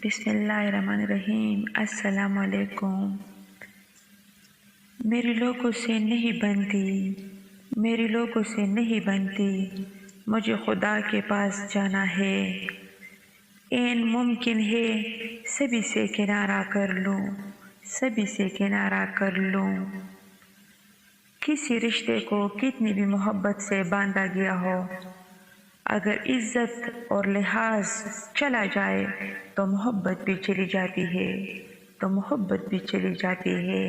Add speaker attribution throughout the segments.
Speaker 1: बिस्मिल्लाहिर्रहमानिर्रहीम। अस्सलाम वालेकुम। मेरे लोगों से नहीं बनती, मुझे खुदा के पास जाना है। ऐन मुमकिन है सभी से किनारा कर लूँ। किसी रिश्ते को कितनी भी मोहब्बत से बांधा गया हो, अगर इज्जत और लिहाज चला जाए तो मोहब्बत भी चली जाती है।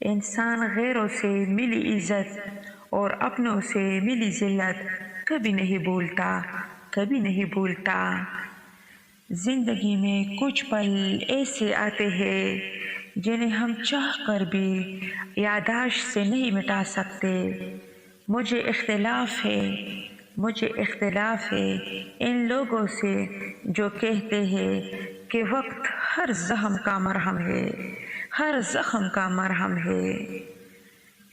Speaker 1: इंसान गैरों से मिली इज्जत और अपनों से मिली जिल्लत कभी नहीं भूलता। जिंदगी में कुछ पल ऐसे आते हैं जिन्हें हम चाह कर भी याददाश्त से नहीं मिटा सकते। मुझे इख्तिलाफ है इन लोगों से जो कहते हैं कि वक्त हर ज़ख्म का मरहम है।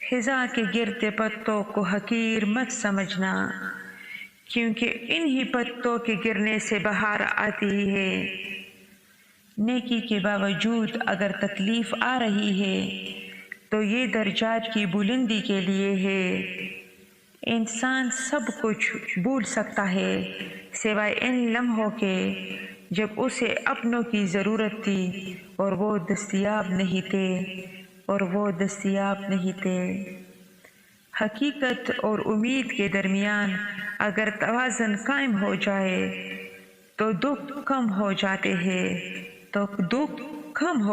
Speaker 1: खिज़ा के गिरते पत्तों को हकीर मत समझना, क्योंकि इन्हीं पत्तों के गिरने से बहार आती है। नेकी के बावजूद अगर तकलीफ आ रही है तो ये दर्जात की बुलंदी के लिए है। इंसान सब कुछ भूल सकता है सिवाय इन लम्हों के जब उसे अपनों की ज़रूरत थी और वो दस्तयाब नहीं थे। हकीकत और उम्मीद के दरमियान अगर तवाज़ुन कायम हो जाए तो दुख कम हो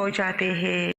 Speaker 1: जाते हैं।